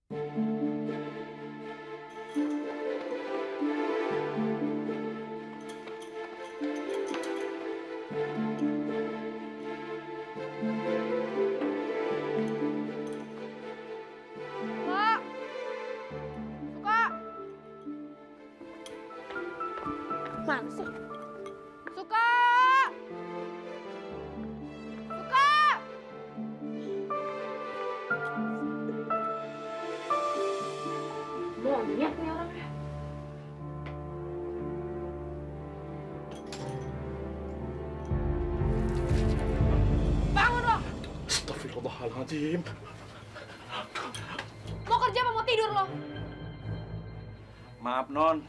Suka! Suka! Mana sih? Suka! Suka! Monyet nih orangnya. Bangun lo! Astagfirullahaladzim. Mau kerja apa mau tidur lo? Maaf Non,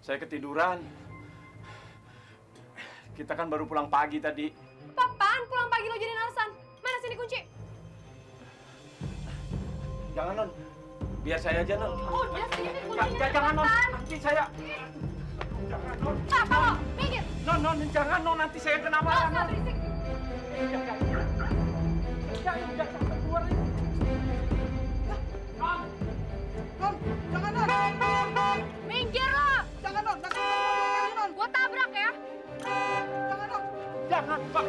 saya ketiduran. Kita kan baru pulang pagi tadi. Apaan pulang pagi lo jadiin alasan? Mana sini kunci? Jangan Non, biar saya aja Non. Udah sini kuncinya. Jangan Non, cepetan. nanti saya. Jangan Non. Apa lo? Minggir. Non, jangan Non, nanti saya kenapa? Gak usah berisik. Jangan keluar ini. Non, jangan Non. Minggir lo. Jangan Non. Gua tabrak ya. Jangan Non. Jangan Pak.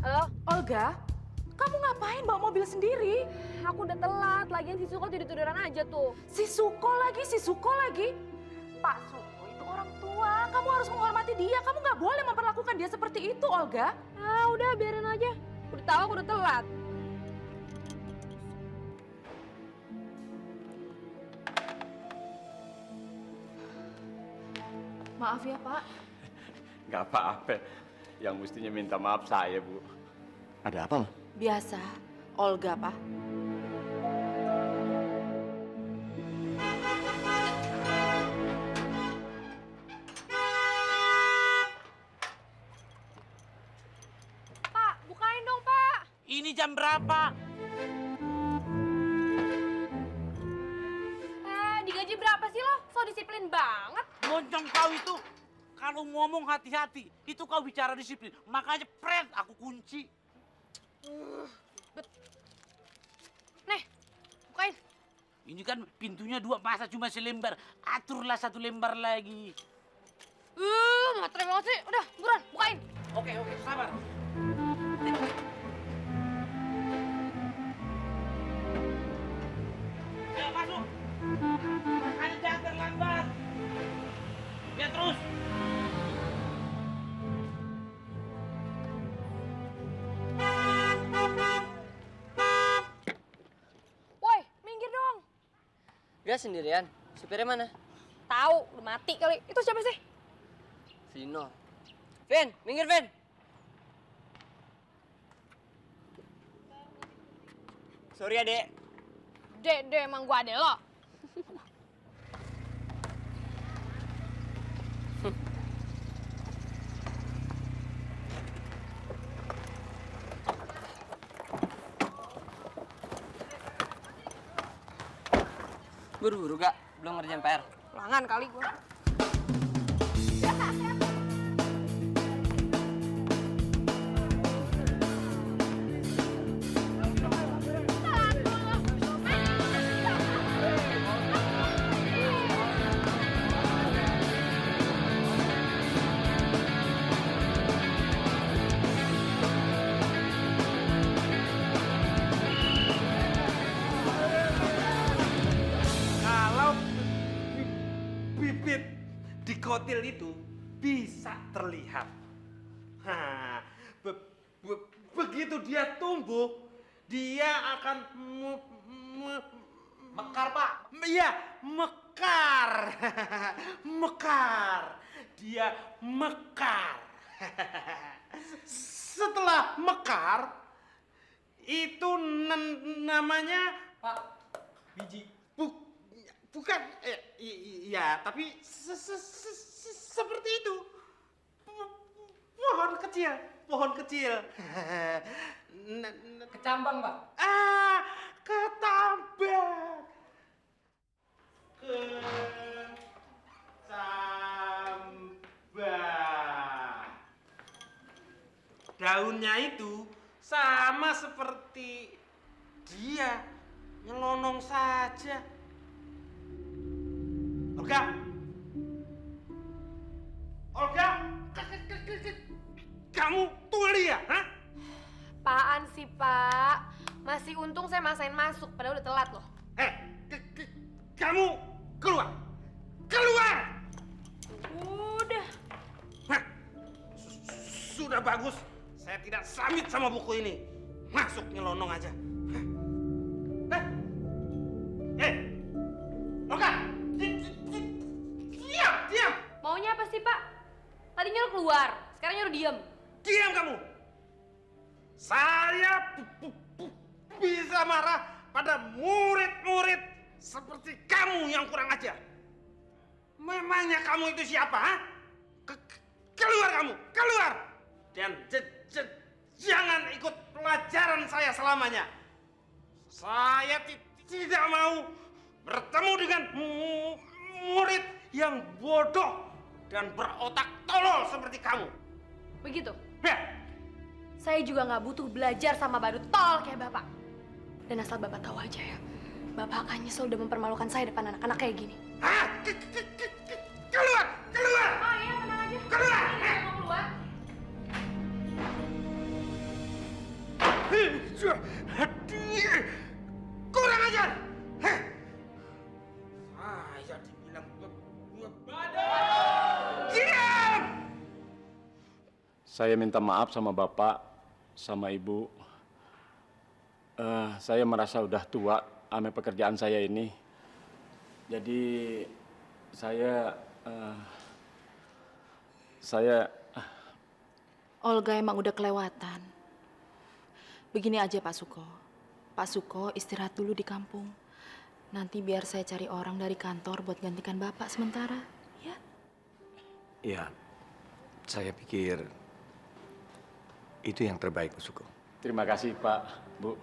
Halo? Olga, kamu ngapain bawa mobil sendiri? Aku udah telat. Lagian si Suko tidur-tiduran aja tuh. Si Suko lagi. Pak Suko itu orang tua, kamu harus menghormati dia. Kamu nggak boleh memperlakukan dia seperti itu, Olga. Ah, udah biarin aja. Udah tahu aku udah telat. Maaf ya, Pak. Nggak apa-apa. Yang mestinya minta maaf saya, Bu. Ada apa, Ma? Biasa, Olga, Pak. Pak, bukain dong, Pak. Ini jam berapa? Digaji berapa sih lo? So disiplin banget. Moncong kau itu. Kalau ngomong hati-hati, itu kau bicara disiplin. Makanya pret, aku kunci. Nih, bukain. Ini kan pintunya 2, masa cuma selembar. Aturlah 1 lembar lagi. Matre banget sih. Udah, buruan, bukain. Oke, sabar. Ayo masuk. Makanya jangan terlambat. Ya terus. Woi, minggir dong. Dia sendirian. Supirnya mana? Tahu, udah mati kali. Itu siapa sih? Vino. Vin, minggir Vin. Sorry ya, Dek. Dek, emang gua adek lo. Buru-buru gak? Belum ngerjain PR. Ulangan kali gua. Kalau bibit di kotil itu bisa terlihat. Nah, begitu dia tumbuh, dia akan mekar, Pak. Iya, mekar. Mekar. Dia mekar. Setelah mekar, itu namanya Pak, biji. Bukan, iya, tapi seperti itu. Pohon kecil. Kecambang, Pak. Ketambang. daunnya itu sama seperti dia, nyelonong saja. Olga, Olga, kamu tuli ya? Hah? Apaan sih, Pak? Masih untung saya maksain masuk, padahal udah telat loh. Kamu keluar, keluar! Udah. Hah? Sudah bagus. Saya tidak samit sama buku ini. Masuk nyelonong aja. Olga! Diam, diam! Maunya apa sih, Pak? Tadi nyuruh keluar, sekarang nyuruh diem. Diam kamu! Saya bisa marah pada murid-murid seperti kamu yang kurang ajar. Memangnya kamu itu siapa, ha? Keluar kamu, keluar! Dan jangan ikut pelajaran saya selamanya. Saya tidak mau bertemu dengan murid yang bodoh dan berotak tolol seperti kamu. Begitu. Ya. Saya juga nggak butuh belajar sama badut tol kayak Bapak. Dan asal Bapak tahu aja ya, Bapak akan nyesel udah mempermalukan saya depan anak-anak kayak gini. Hah? Keluar! Keluar! Oh iya, tenang aja. Keluar! Saya mau keluar. Kurang ajar! Saya dibilang diam! Saya minta maaf sama Bapak, sama Ibu. Saya merasa udah tua sama pekerjaan saya ini. Jadi saya Olga emang udah kelewatan. Begini aja Pak Suko. Pak Suko istirahat dulu di kampung. Nanti biar saya cari orang dari kantor buat gantikan Bapak sementara, ya? Ya, saya pikir itu yang terbaik, Pak Suko. terima kasih Pak, Bu.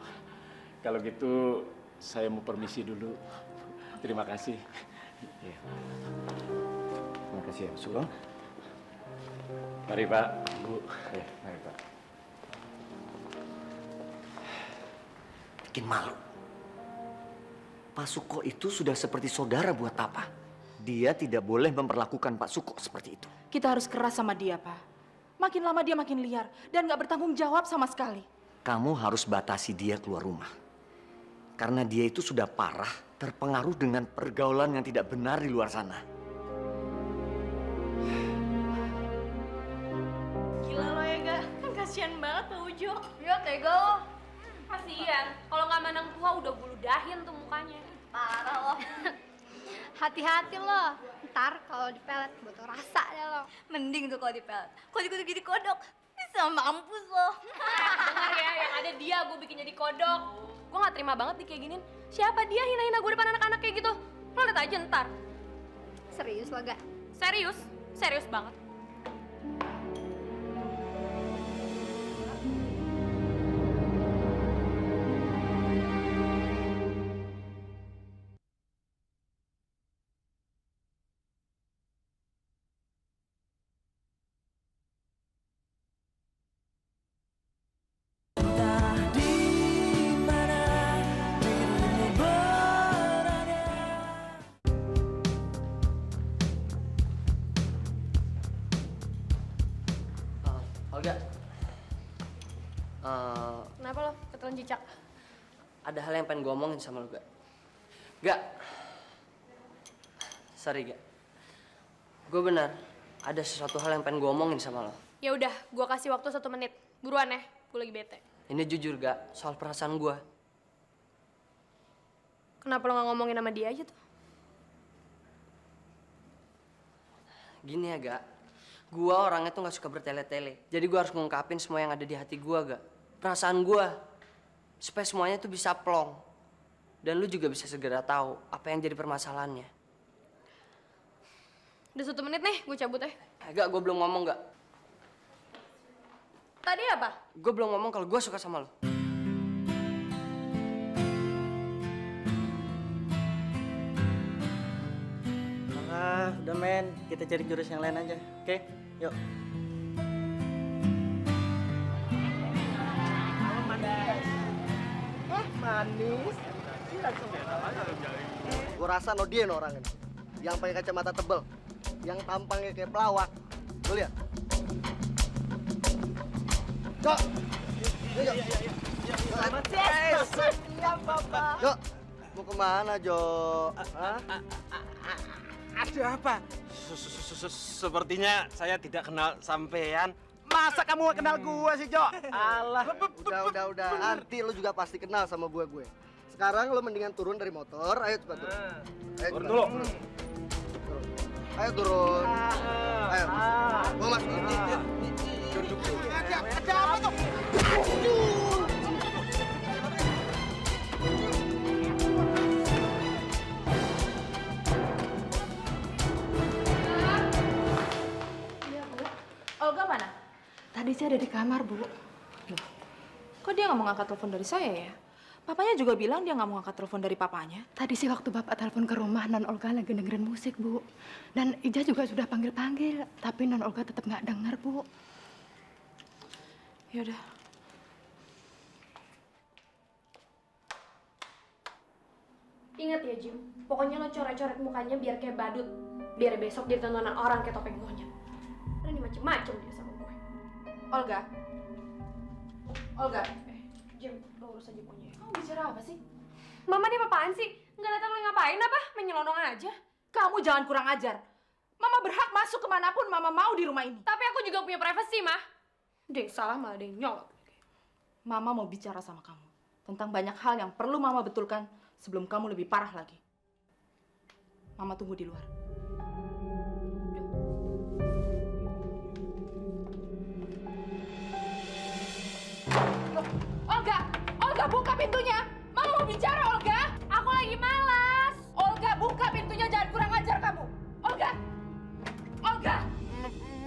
Kalau gitu saya mau permisi dulu. Terima kasih. Ya. Terima kasih ya, Pak Suko. Mari Pak, Bu. Ya, mari Pak. Bikin malu. Pak Suko itu sudah seperti saudara buat Papa. Dia tidak boleh memperlakukan Pak Suko seperti itu. Kita harus keras sama dia, Pak. Makin lama dia makin liar dan gak bertanggung jawab sama sekali. Kamu harus batasi dia keluar rumah. Karena dia itu sudah parah, terpengaruh dengan pergaulan yang tidak benar di luar sana. Gila lo ya, Ga. Kasian banget Pak Ujo. Iya, tega lo. Kasian. Kalau nggak mandang tua udah bulu dahin tuh mukanya. Parah lo. Hati-hati lo. Ntar kalau dipelet butuh rasa deh lo. Mending tuh kalau dipelet. Kalau dikutuk jadi kodok, bisa mampus lo. Dengar ya, yang ada dia gue bikin jadi kodok. Gue nggak terima banget nih kayak giniin. Siapa dia hina-hina gue depan anak-anak kayak gitu? Lo lihat aja ntar. Serius lo gak? Serius, serius banget. Olga, Kenapa lo ketelan cicak? ada hal yang pengen gue omongin sama lo, Ga. Ga, sorry, Ga. Gue benar, ada sesuatu hal yang pengen gue omongin sama lo. Ya udah, gue kasih waktu 1 menit. Buruan ya, gue lagi bete. Ini jujur, Ga, soal perasaan gue. Kenapa lo gak ngomongin sama dia aja tuh? Gini ya, Ga. Gue orangnya tuh gak suka bertele-tele. Jadi gue harus ngungkapin semua yang ada di hati gue, Ga. Perasaan gue. Supaya semuanya tuh bisa plong. Dan lu juga bisa segera tahu apa yang jadi permasalahannya. Udah 1 menit nih, gue cabut ya. Gak, gue belum ngomong, Ga. Tadi apa? Gue belum ngomong kalau gue suka sama lo. Udah men, kita cari jurus yang lain aja, oke? Yuk. manis. Gue rasa no dia no orang ini. Yang pakai kacamata tebel, yang tampangnya kayak pelawak. Lo lihat. Cok. Siap, Bapak. Jo, mau kemana, Jo? Hah? Ada apa? Sepertinya saya tidak kenal sampean. Masa kamu gak kenal gua sih, Jo? Alah. Udah. Nanti lo juga pasti kenal sama gue. Sekarang lo mendingan turun dari motor. Ayo cepat turun. Ayo, Turun dulu. Turun. Ayo turun. Ayo. Mau mas. Duduk. Ada apa tuh? Olga mana? Tadi sih ada di kamar, Bu. Loh, kok dia nggak mau ngangkat telepon dari saya ya? Papanya juga bilang dia nggak mau ngangkat telepon dari papanya. Tadi sih waktu Bapak telepon ke rumah, Non Olga lagi dengerin musik, Bu. Dan Ija juga sudah panggil-panggil, tapi Non Olga tetap nggak denger, Bu. Yaudah. Ingat ya, Jim. Pokoknya lo coret-coret mukanya biar kayak badut. Biar besok jadi tontonan orang kayak topeng monyet. Berani macem-macem dia sama gue. Olga. Olga. Jim, lo urus aja punya. Kamu bicara apa sih? Mama nih apaan sih? Nggak liat lo ngapain apa? Menyelonong aja. Kamu jangan kurang ajar. Mama berhak masuk kemanapun Mama mau di rumah ini. Tapi aku juga punya privasi, Mah. Dia yang salah malah dia yang nyolot. Mama mau bicara sama kamu tentang banyak hal yang perlu Mama betulkan sebelum kamu lebih parah lagi. Mama tunggu di luar. Loh, Olga buka pintunya. Mama mau bicara, Olga. Aku lagi malas. Olga buka pintunya, jangan kurang ajar kamu. Olga.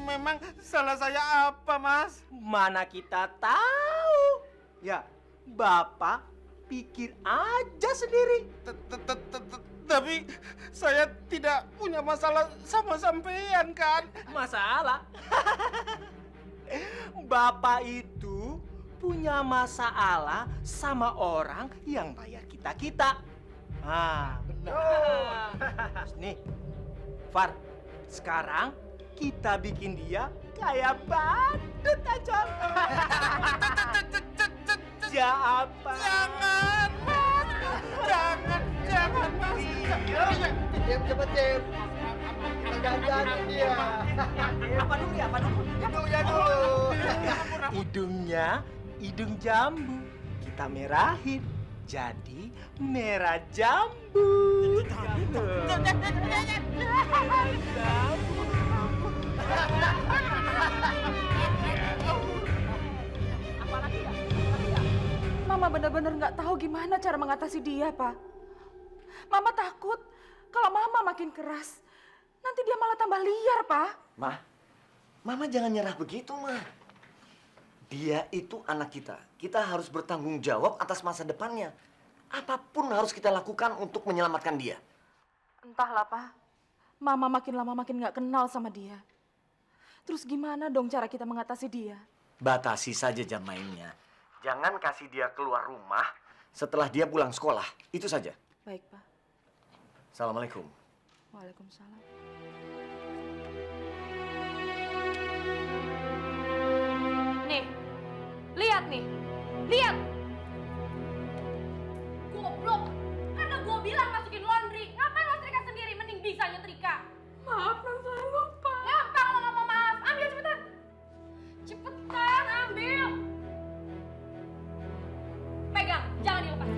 Memang salah saya apa, Mas? Mana kita tahu. Ya, Bapak pikir aja sendiri. Tapi saya tidak punya masalah sama sampean kan? Masalah? Bapak itu punya masalah sama orang yang bayar kita. Ah, benar. Nih, Far, sekarang kita bikin dia kayak badut aja. Apa? Jangan, Mas. Jangan, Mas. Jim, cepet, Jim. Kita dandanin dia. Apa dulu? Hidungnya dulu. Hidungnya, hidung jambu. Kita merahin. Jadi merah jambu. Mama benar-benar nggak tahu gimana cara mengatasi dia, Pak. Mama takut kalau Mama makin keras, nanti dia malah tambah liar, Pak. Mama jangan nyerah begitu, Ma. Dia itu anak kita. Kita harus bertanggung jawab atas masa depannya. Apapun harus kita lakukan untuk menyelamatkan dia. Entahlah, Pak. Mama makin lama makin nggak kenal sama dia. Terus gimana dong cara kita mengatasi dia? Batasi saja jam mainnya. Jangan kasih dia keluar rumah setelah dia pulang sekolah. Itu saja. Baik, Pak. Assalamualaikum. Waalaikumsalam. Nih, lihat nih. Lihat. Goblok. Karena gue bilang masukin laundry. Ngapain lo setrika sendiri? Mending bisa nyetrika. Maaf, Bang, saya lupa. Gampang lo ngomong maaf. Ambil cepetan. Cepetan, ambil. Pegang, jangan dilepas.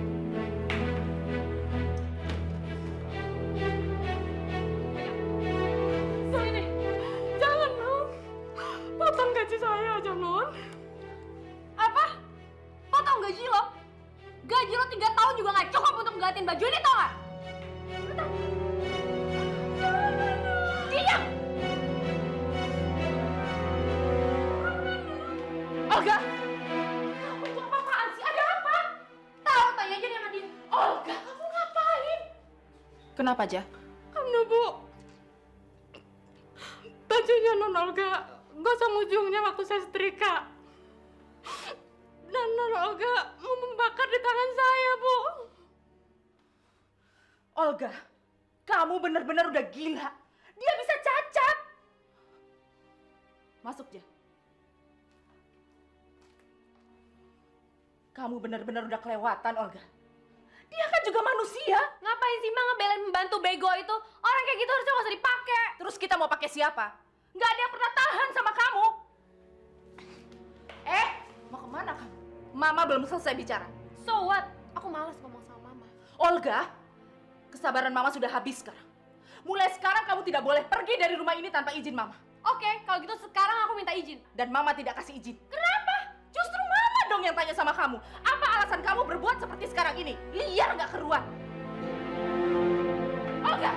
Sini. Jangan, Non. Potong gaji saya aja, Non. Apa? Potong gaji lo? Gaji lo 3 tahun juga nggak cukup untuk nggantiin baju ini, tau nggak? Diam! Olga! Untuk apa-apaan sih? Ada apa? Tahu, tanya aja dia sama dia. Olga, kamu ngapain? Kenapa, Ja? Anu, Bu. Bajunya Non Olga gosong ujungnya waktu saya setrika. Dan Non Olga mau membakar di tangan saya, Bu. Olga, kamu benar-benar udah gila. Dia bisa cacat. Masuk, Ja. Kamu benar-benar udah kelewatan, Olga. Dia kan juga manusia. Ngapain sih Ma ngebelain membantu bego itu? Orang kayak gitu harusnya nggak usah dipakai. Terus kita mau pakai siapa? Nggak ada yang pernah tahan sama kamu. Mau kemana kamu? Mama belum selesai bicara. So what? Aku malas ngomong sama Mama. Olga, kesabaran Mama sudah habis sekarang. Mulai sekarang kamu tidak boleh pergi dari rumah ini tanpa izin Mama. Oke, kalau gitu sekarang aku minta izin. Dan Mama tidak kasih izin. Kenapa? Justru Mama dong yang tanya sama kamu. Apa alasan kamu berbuat seperti sekarang ini? Liar nggak keruan. Olga!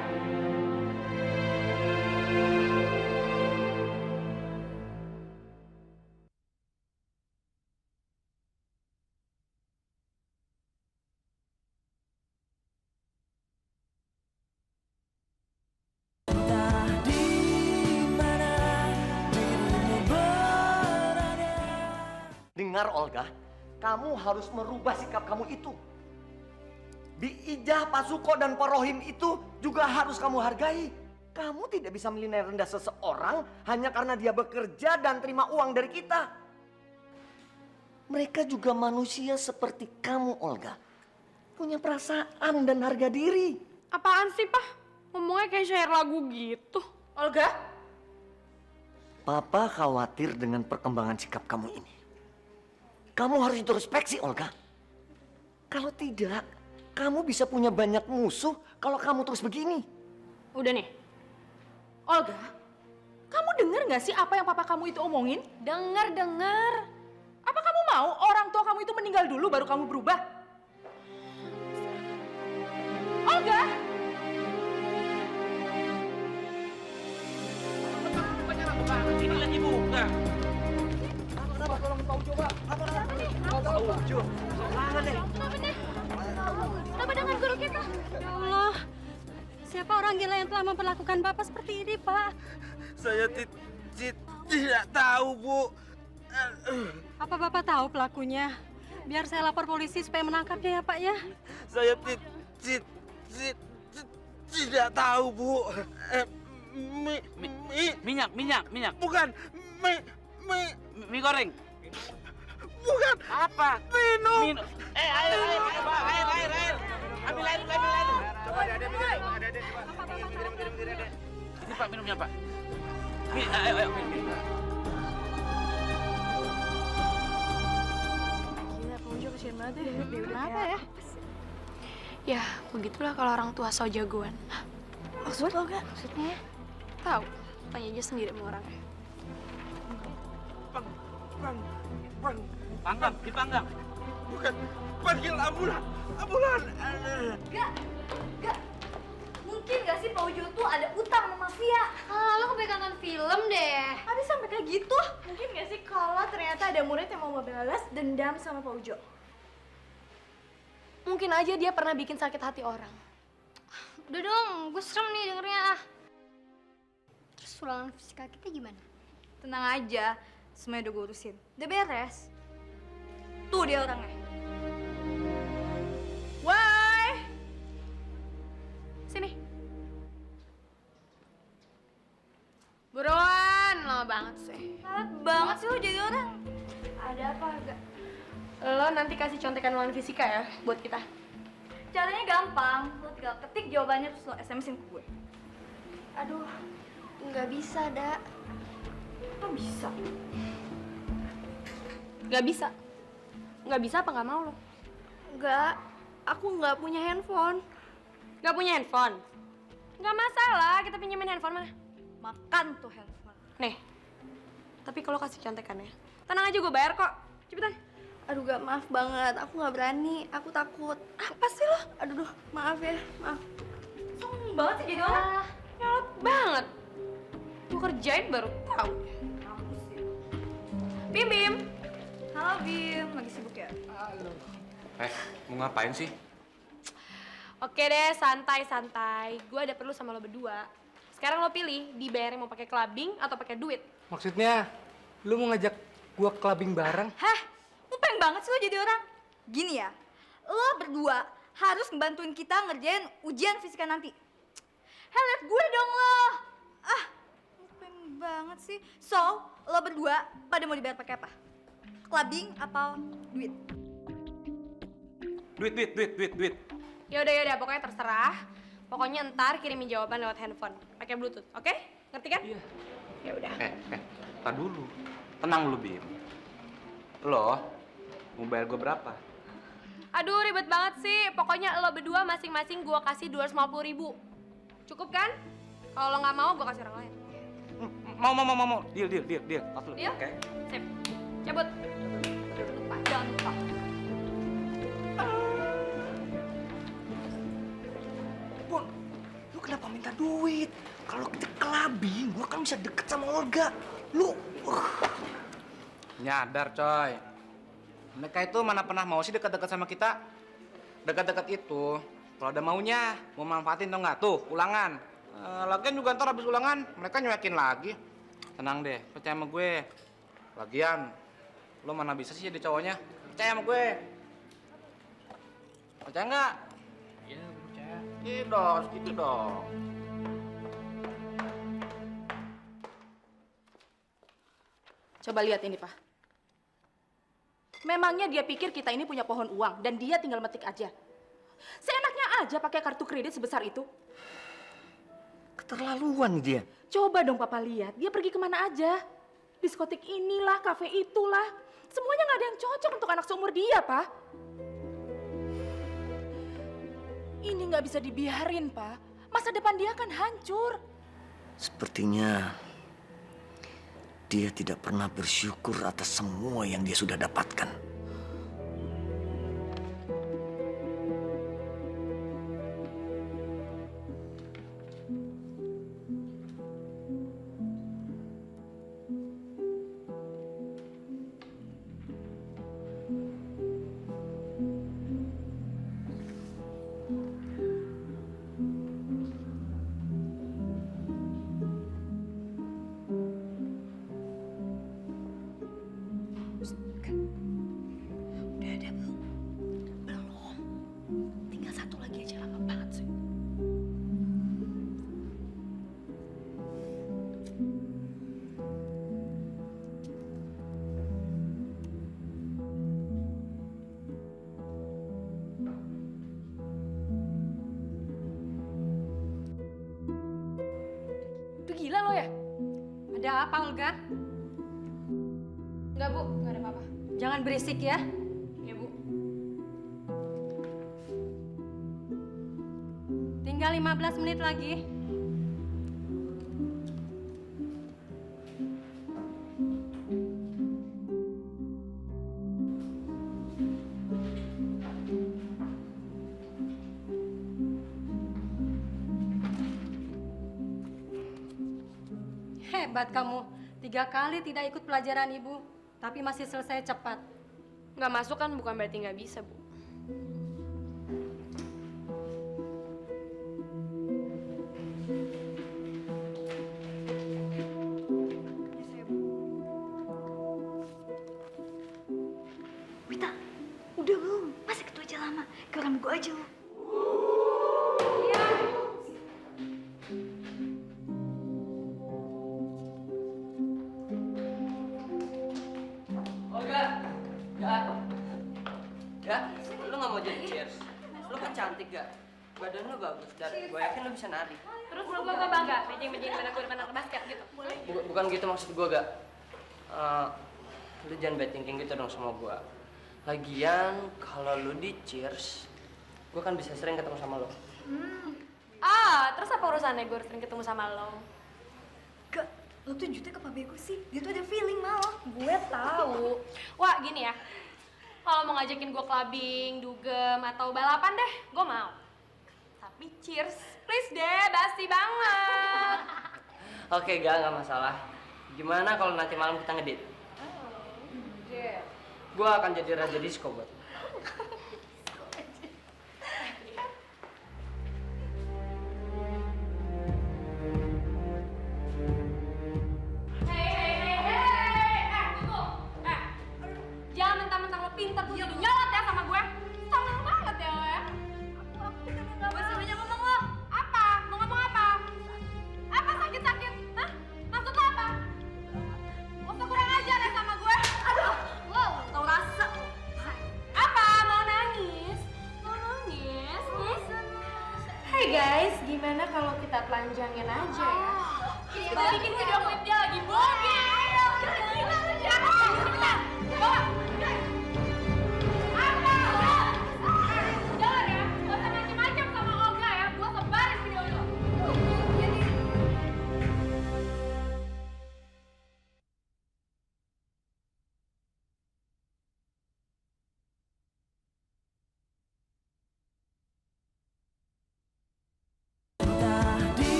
Dengar Olga, kamu harus merubah sikap kamu itu. Biijah, Pak Suko, dan Pak Rohim itu juga harus kamu hargai. Kamu tidak bisa menilai rendah seseorang hanya karena dia bekerja dan terima uang dari kita. Mereka juga manusia seperti kamu, Olga. Punya perasaan dan harga diri. Apaan sih, Pak? Ngomongnya kayak syair lagu gitu. Olga? Papa khawatir dengan perkembangan sikap kamu ini. Kamu harus introspeksi, Olga. Kalau tidak, kamu bisa punya banyak musuh kalau kamu terus begini. Udah nih. Olga, kamu dengar nggak sih apa yang papa kamu itu omongin? Dengar. Apa kamu mau orang tua kamu itu meninggal dulu baru kamu berubah? Olga! Ini lagi buka. Apa dengan guru kita? Ya Allah, siapa orang gila yang telah memperlakukan Bapak seperti ini, Pak? Saya tidak tahu, Bu. Apa Bapak tahu pelakunya? Biar saya lapor polisi supaya menangkapnya ya, Pak ya. Saya tidak tahu, Bu. Minyak. Bukan Mie goreng. bukan Apa? minum. Air. Ambil air. Coba ada Ini Pak minumnya, Pak. Ayo. Gila, Paujo kesian banget ya. Kenapa ya? Ya, begitulah kalau orang tua so jagoan. Maksud lo gak? Maksudnya? Tahu. Tanya aja sendiri sama orangnya. Dipanggang. Bukan. Panggil ambulan. Gak. Mungkin gak sih Pak Ujo tuh ada utang sama mafia? Lo kebanyakan film deh. Habis sampai kayak gitu? Mungkin gak sih kalau ternyata ada murid yang mau balas dendam sama Pak Ujo? Mungkin aja dia pernah bikin sakit hati orang. Udah dong, gue serem nih dengernya. Terus ulangan fisika kita gimana? Tenang aja, semuanya udah gue urusin. Udah beres. Tuh dia orangnya. Why? Sini. Buruan, lama banget sih. Salah banget sih lo jadi orang. Ada apa agak? Lo nanti kasih contekan ulangan fisika ya buat kita. Caranya gampang, lo tinggal ketik jawabannya terus lo SMS-in ke gue. Aduh, nggak bisa, Da. Lo bisa? Gak bisa. Gak bisa apa gak mau lo? Nggak, aku nggak punya handphone. Gak punya handphone? Gak masalah, kita pinjemin handphone mana? Makan tuh handphone. Nih, tapi kalau kasih contekannya, tenang aja gue bayar kok. Cepetan. Aduh, gak, maaf banget. Aku nggak berani. Aku takut. Apa sih lo? Aduh, maaf ya. Maaf. Sombong banget sih jadi orang. Nyolot banget. Gue kerjain baru tahu. Bim. Halo Bim, lagi sibuk ya? Mau ngapain sih? Oke deh, santai. Gue ada perlu sama lo berdua. Sekarang lo pilih, dibayarnya mau pakai clubbing atau pakai duit. Maksudnya, lu mau ngajak gua clubbing bareng? Hah? Lu pengen banget sih lo jadi orang. Gini ya, lo berdua harus ngebantuin kita ngerjain ujian fisika nanti. Heh, liat gue dong lo. Ah, ngapain banget sih. So, lo berdua pada mau dibayar pakai apa? Clubbing apa duit? Duit. Yaudah, pokoknya terserah. Pokoknya ntar kirimin jawaban lewat handphone, pakai Bluetooth, oke? Ngerti kan? Iya. Ya udah. Tar dulu. Tenang lu, Bim. Lo mau bayar gue berapa? Aduh, ribet banget sih. Pokoknya lo berdua masing-masing gua kasih 250.000. Cukup kan? Kalau lo nggak mau, gua kasih orang lain. Mau. Deal. Tas lu. Deal? Oke. Sip. Cabut. Lupa, jangan lupa. Bon, lu kenapa minta duit? Kalau kita clubbing, gua kan bisa deket sama Olga. Lu, Nyadar, coy. Mereka itu mana pernah mau sih dekat-dekat sama kita? Dekat-dekat itu, kalau ada maunya, mau manfaatin tau nggak? Tuh, ulangan. Lagian juga ntar habis ulangan, mereka nyuekin lagi. Tenang deh, percaya sama gue. Lagian, lo mana bisa sih jadi cowoknya? Percaya sama gue. Percaya nggak? Iya, gue percaya. Iya dong, gitu dong. Coba lihat ini, Pak. Memangnya dia pikir kita ini punya pohon uang dan dia tinggal metik aja. Seenaknya aja pakai kartu kredit sebesar itu. keterlaluan nih dia. Coba dong Papa lihat, dia pergi kemana aja. Diskotik inilah, kafe itulah. Semuanya nggak ada yang cocok untuk anak seumur dia, Pak. Ini nggak bisa dibiarin, Pak. Masa depan dia kan hancur. Sepertinya dia tidak pernah bersyukur atas semua yang dia sudah dapatkan. Udah gila lo ya? Ada apa, Olga? Enggak, Bu. Enggak ada apa-apa. Jangan berisik ya. Ya, Bu. Tinggal 15 menit lagi. Hebat kamu. 3 kali tidak ikut pelajaran ibu, tapi masih selesai cepat. Nggak masuk kan bukan berarti nggak bisa, Bu. Wita, udah belum? Masih ketua aja lama. Ke orang gua aja lu. Ya, lu nggak mau jadi cheers? Lu kan cantik gak? Badan lu bagus dan gue yakin lu bisa nari. Terus lo bangga bejeng-bejeng pada gue depan anak basket gitu. Boleh. Bukan gitu maksud gue gak. Lu jangan bad thinking gitu dong sama gue. Lagian kalau lu di cheers, gue kan bisa sering ketemu sama lo. Terus apa urusannya gue sering ketemu sama lo? Gak, lo tuh jutnya ke Pak Bego sih. Dia tuh ada feeling malah. Gue tahu. Wah, gini ya. Kalau mau ngajakin gue clubbing, dugem, atau balapan deh, gue mau. Tapi cheers, please deh, basi banget. Oke, gak masalah. Gimana kalau nanti malam kita ngedate? Yeah. Gue akan jadi raja disco buat lo. Jangan mentang-mentang lo pintar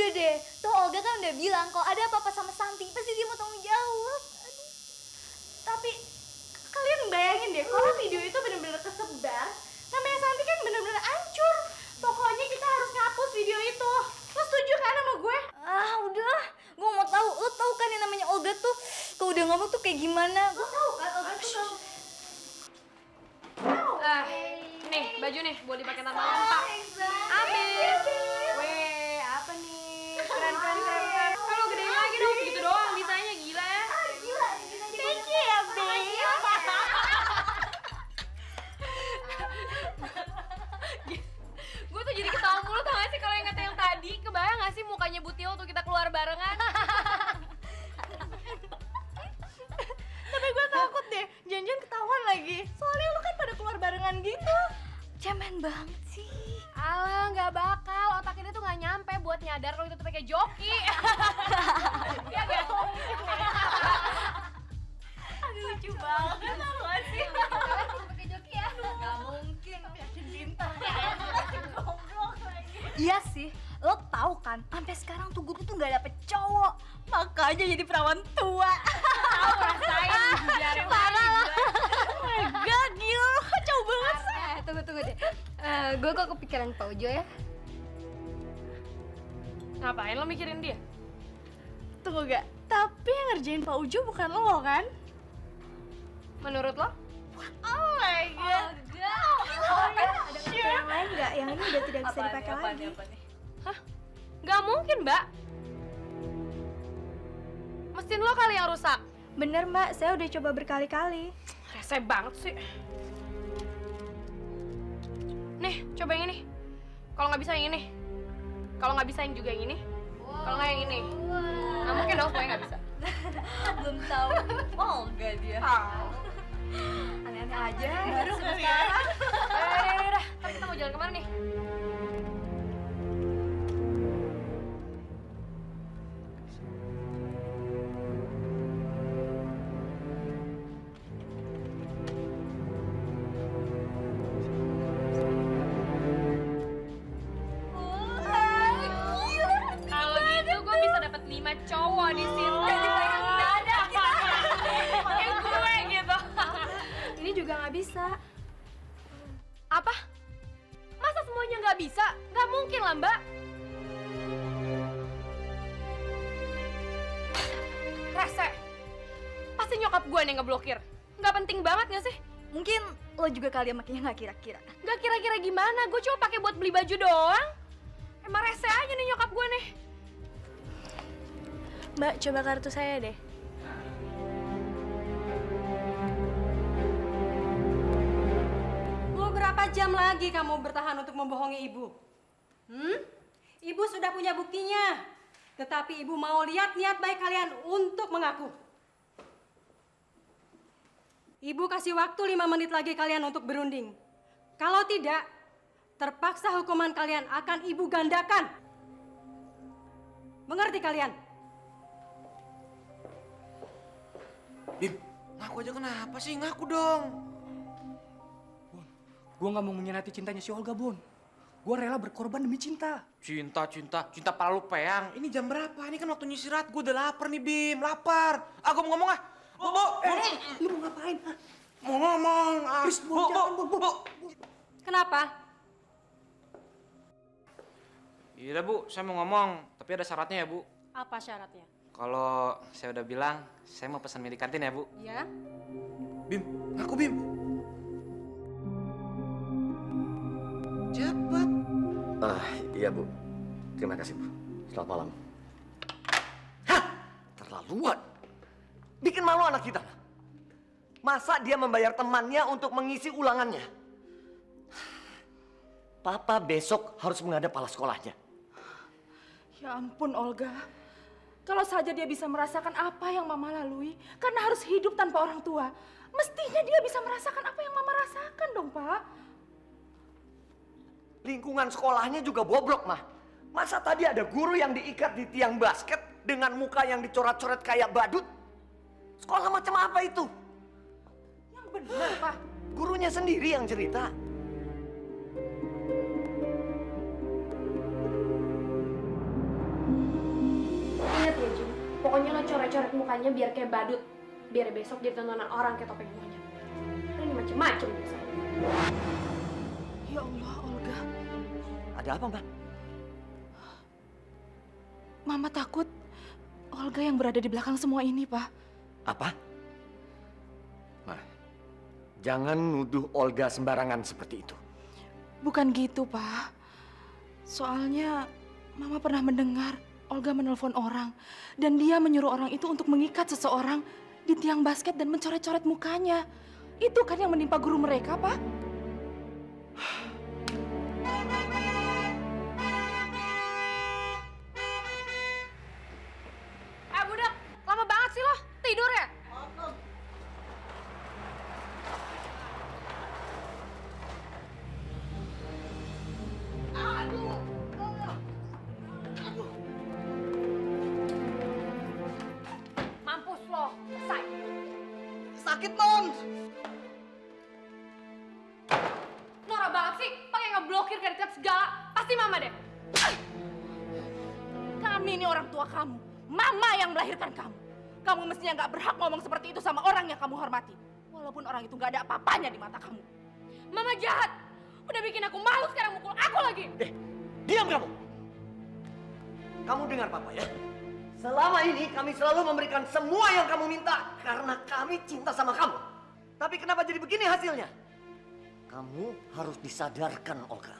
udah deh. Tuh Olga kan udah bilang kalau ada apa-apa sama Santi, pasti dia mau tanggung jawab. Aduh. Tapi kalian bayangin deh, kalau video itu bener-bener kesebar, namanya Santi kan bener-bener hancur. Pokoknya kita harus ngapus video itu. Lo setuju kan sama gue? Ah udah, gue mau tahu. Lo tahu kan yang namanya Olga tuh, kalau udah ngomong tuh kayak gimana? Lo tahu kan Olga tuh Nih, baju nih, boleh dipakai ntar malam, Pak. Ambil. Weh, apa nih? Keren. Kalau gedein lagi dong, segitu doang bisanya, gila ya. gila. Thank you ya, babe. Gue tuh jadi ketawa mulu, tau gak sih kalau yang kata yang tadi? Kebayang gak sih mukanya Butil waktu kita keluar barengan? Tapi gue takut deh, jangan-jangan ketahuan lagi. Soalnya lu kan pada keluar barengan gitu. Cemen banget sih. Alah, nggak bakal. Otak ini tuh nggak nyampe buat nyadar kalau itu tuh pakai joki. Iya nggak? Aduh lucu banget tau gak sih? Pakai joki ya? Gak mungkin. Yakin bintang. Goblok lagi. Iya sih, lo tau kan, sampai sekarang tuh guru tuh nggak dapet cowok. Makanya jadi perawan tua. Tahu rasain biarin Parah lah. Oh my god, gila lo kacau banget sih. Tunggu deh. Gue kok kepikiran Pak Ujo ya? Ngapain lo mikirin dia? Tunggu gak, tapi yang ngerjain Pak Ujo bukan lo kan? Menurut lo? Oh my god. Ada yang lain nggak? Yang ini udah tidak bisa dipakai lagi. Hah? Nggak mungkin, Mbak. Mesin lo kali yang rusak. Bener Mbak, saya udah coba berkali-kali. Rese banget sih. Nih, coba yang ini. Kalau nggak bisa yang ini. Kalau nggak bisa yang juga yang ini. Kalau nggak yang ini. Nggak mungkin dong, pokoknya nggak bisa. Belum tahu. Oh enggak dia. Aneh-aneh aja. Baru sekarang. Udah. Ntar kita mau jalan kemana nih? Kalau gitu gue bisa dapat 5 cowok di sini. Jadi pengen dadak kayak gue gitu. Ini juga nggak bisa. Apa? Masa semuanya nggak bisa? Nggak mungkin lah, Mbak. Rese. Pasti nyokap gue nih ngeblokir. Nggak penting banget nggak sih? Mungkin lo juga kali yang makanya nggak kira-kira. Nggak kira-kira gimana? Gue cuma pakai buat beli baju doang. Emang rese aja nih nyokap gue nih. Mbak, coba kartu saya deh. Mau berapa jam lagi kamu bertahan untuk membohongi ibu? Ibu sudah punya buktinya. Tetapi ibu mau lihat niat baik kalian untuk mengaku. Ibu kasih waktu 5 menit lagi kalian untuk berunding. Kalau tidak, terpaksa hukuman kalian akan ibu gandakan. Mengerti kalian? Bim, ngaku aja kenapa sih? Ngaku dong. Bun, gue nggak mau menyerati cintanya si Olga, Bun. Gue rela berkorban demi cinta. Cinta pala lu peang. Ini jam berapa? Ini kan waktu istirahat. Gue udah lapar nih, Bim. Lapar. Aku mau ngomong ah. Bu. Lu mau ngapain? Mau ngomong. Please, Bu, jangan, Bu. Kenapa? Iya, Bu. Saya mau ngomong. Tapi ada syaratnya ya, Bu. Apa syaratnya? Kalau saya udah bilang, saya mau pesan mie di kantin ya, Bu. Ya? Bim, ngaku Bim. Cepet. Iya, Bu. Terima kasih, Bu. Selamat malam. Hah! Terlaluan. Bikin malu anak kita. Masa dia membayar temannya untuk mengisi ulangannya? Papa besok harus menghadap kepala sekolahnya. Ya ampun, Olga. Kalau saja dia bisa merasakan apa yang Mama lalui, karena harus hidup tanpa orang tua, mestinya dia bisa merasakan apa yang Mama rasakan dong, Pak. Lingkungan sekolahnya juga bobrok, Mah. Masa tadi ada guru yang diikat di tiang basket dengan muka yang dicoret-coret kayak badut? Sekolah macam apa itu? Yang benar, Pak. Gurunya sendiri yang cerita. Pokoknya lo coret-coret mukanya biar kayak badut. Biar besok jadi tontonan orang kayak topeng monyet. Lo ini macem-macem bisa. Ya Allah, Olga. Ada apa, Mbak? Mama takut Olga yang berada di belakang semua ini, Pak. Apa? Ma, jangan nuduh Olga sembarangan seperti itu. Bukan gitu, Pak. Soalnya Mama pernah mendengar Olga menelpon orang dan dia menyuruh orang itu untuk mengikat seseorang di tiang basket dan mencoret-coret mukanya. Itu kan yang menimpa guru mereka, Pak. Budak, lama banget sih lo tidur ya? Mampus lo, selesai. Sakit, Non. Norak banget sih, pakai ngeblokir kredit segala. Pasti mama deh. Kami ini orang tua kamu. Mama yang melahirkan kamu. Kamu mestinya nggak berhak ngomong seperti itu sama orang yang kamu hormati. Walaupun orang itu nggak ada apa-apanya di mata kamu. Mama jahat. Udah bikin aku malu, sekarang mukul aku lagi. Diam kamu! Kamu dengar Papa ya? Selama ini kami selalu memberikan semua yang kamu minta karena kami cinta sama kamu. Tapi kenapa jadi begini hasilnya? Kamu harus disadarkan, Olga.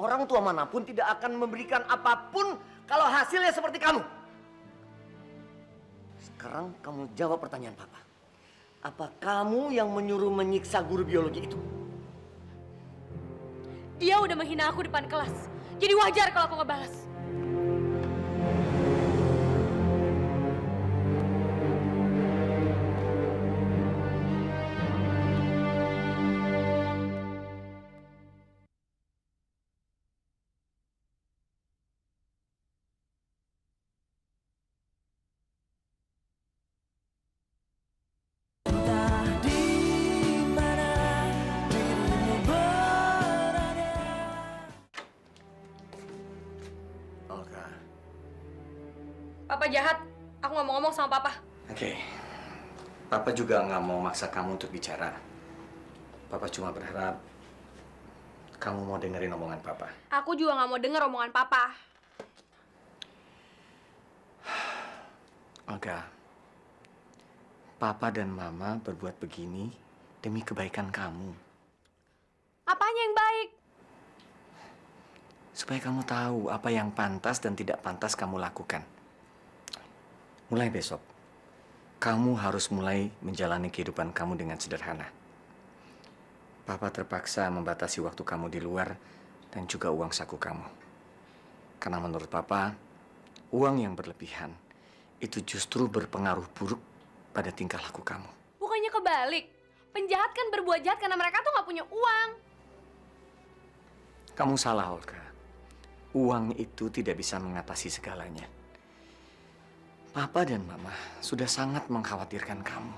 Orang tua manapun tidak akan memberikan apapun kalau hasilnya seperti kamu. Sekarang kamu jawab pertanyaan Papa. Apa kamu yang menyuruh menyiksa guru biologi itu? Dia udah menghina aku depan kelas. Jadi wajar kalau aku ngebalas. Olga. Papa jahat. Aku nggak mau ngomong sama Papa. Oke. Papa juga nggak mau maksa kamu untuk bicara. Papa cuma berharap kamu mau dengerin omongan Papa. Aku juga nggak mau denger omongan Papa. Olga, Papa dan Mama berbuat begini demi kebaikan kamu. Apanya yang baik? Supaya kamu tahu apa yang pantas dan tidak pantas kamu lakukan. Mulai besok, kamu harus mulai menjalani kehidupan kamu dengan sederhana. Papa terpaksa membatasi waktu kamu di luar dan juga uang saku kamu. Karena menurut Papa, uang yang berlebihan itu justru berpengaruh buruk pada tingkah laku kamu. Bukannya kebalik. Penjahat kan berbuat jahat karena mereka tuh nggak punya uang. Kamu salah, Olga. Uang itu tidak bisa mengatasi segalanya. Papa dan Mama sudah sangat mengkhawatirkan kamu.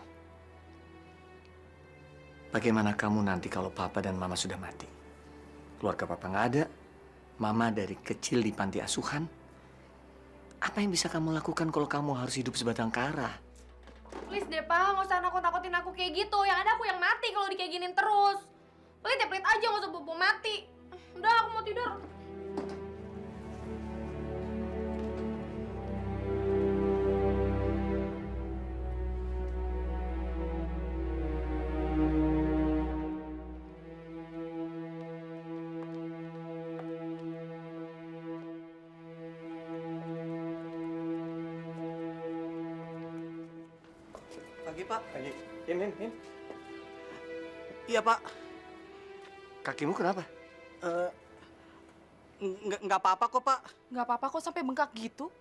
Bagaimana kamu nanti kalau Papa dan Mama sudah mati? Keluarga Papa nggak ada, Mama dari kecil di panti asuhan. Apa yang bisa kamu lakukan kalau kamu harus hidup sebatang kara? Please deh, Pa. Nggak usah nakut-nakutin aku kayak gitu. Yang ada aku yang mati kalau kayak giniin terus. Pelit ya pelit aja, nggak usah bobo mati. Udah, aku mau tidur. Pagi, Pak. Pagi. In. Iya, Pak. Kakimu kenapa? Nggak apa-apa kok, Pak. Nggak apa-apa kok sampai bengkak gitu.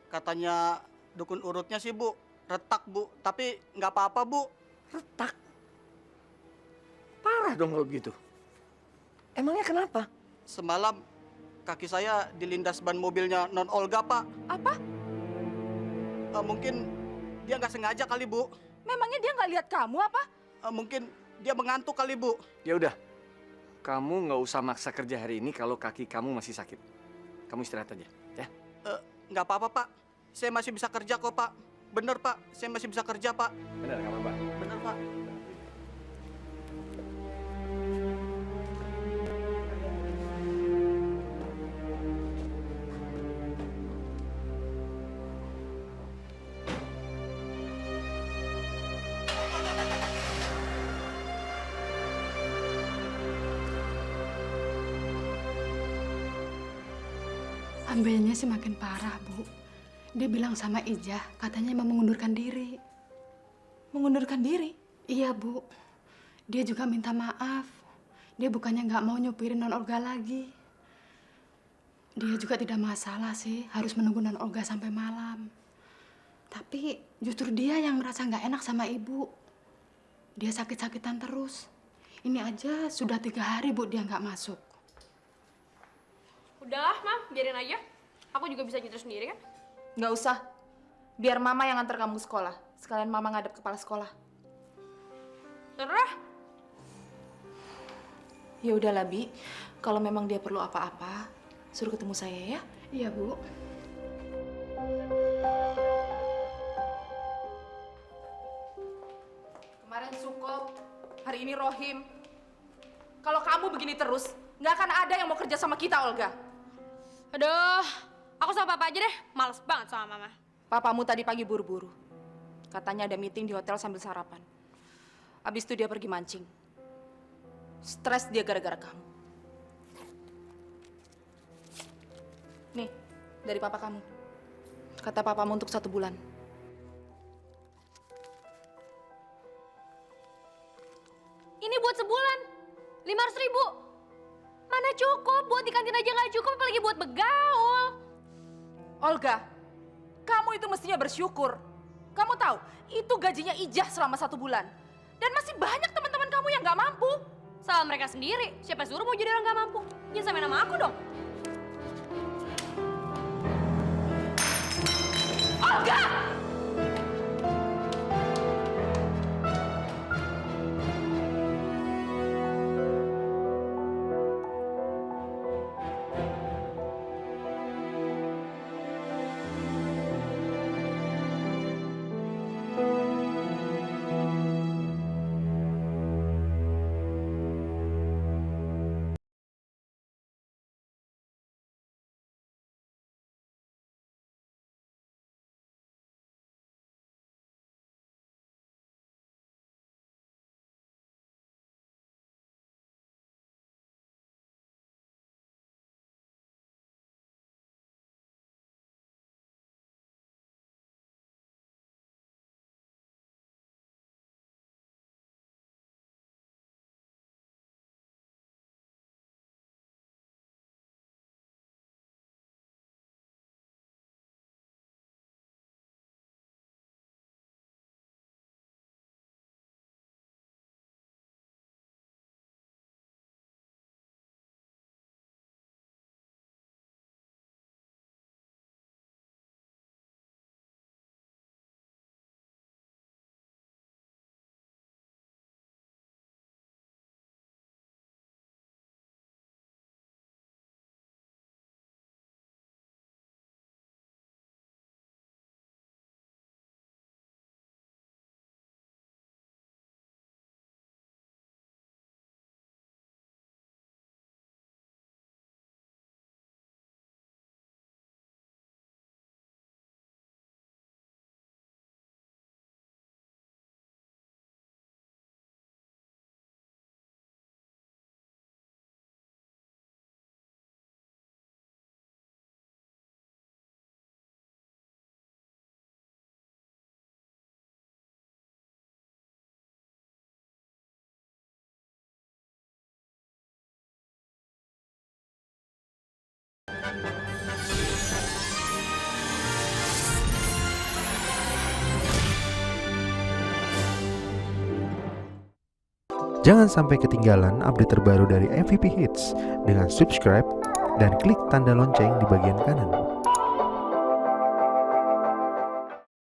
Katanya dukun urutnya sih, Bu. Retak, Bu. Tapi nggak apa-apa, Bu. Retak? Parah dong kalau begitu. Emangnya kenapa? Semalam kaki saya dilindas ban mobilnya Non Olga, Pak. Apa? Mungkin dia nggak sengaja kali, Bu. Memangnya dia nggak lihat kamu apa? Mungkin dia mengantuk kali, Bu. Ya udah, kamu nggak usah maksa kerja hari ini kalau kaki kamu masih sakit. Kamu istirahat aja, ya? Nggak apa-apa, Pak. saya masih bisa kerja kok, Pak. Bener, Pak. Saya masih bisa kerja, Pak. Benar nggak apa-apa. Bener, Pak. Ambilnya sih makin parah, Bu. Dia bilang sama Ijah, katanya mau mengundurkan diri. Mengundurkan diri? Iya, Bu. Dia juga minta maaf. Dia bukannya nggak mau nyupirin Non Olga lagi. Dia juga tidak masalah sih, harus menunggu Non Olga sampai malam. Tapi justru dia yang merasa nggak enak sama Ibu. Dia sakit-sakitan terus. Ini aja sudah 3 hari, Bu, dia nggak masuk. Udahlah, Mam, biarin aja. Aku juga bisa nyetir sendiri kan? Nggak usah. Biar Mama yang antar kamu ke sekolah. Sekalian Mama ngadep kepala sekolah. Terah. Ya udahlah, Bi. Kalau memang dia perlu apa-apa, suruh ketemu saya ya. Iya, Bu. Kemarin Suko, hari ini Rohim. Kalau kamu begini terus, nggak akan ada yang mau kerja sama kita, Olga. Aduh, aku sama papa aja deh. Males banget sama mama. Papamu tadi pagi buru-buru. Katanya ada meeting di hotel sambil sarapan. Habis itu dia pergi mancing. Stres dia gara-gara kamu. Nih, dari papa kamu. Kata papamu untuk 1 bulan. Ini buat sebulan. 500.000. Mana cukup, buat di kantin aja nggak cukup, apalagi buat begaul. Olga, kamu itu mestinya bersyukur. Kamu tahu, itu gajinya Ijah selama 1 bulan. Dan masih banyak teman-teman kamu yang nggak mampu. Salah mereka sendiri. Siapa suruh mau jadi orang nggak mampu? Jangan sampai nama aku dong. Olga! Jangan sampai ketinggalan update terbaru dari MVP Hits dengan subscribe dan klik tanda lonceng di bagian kanan.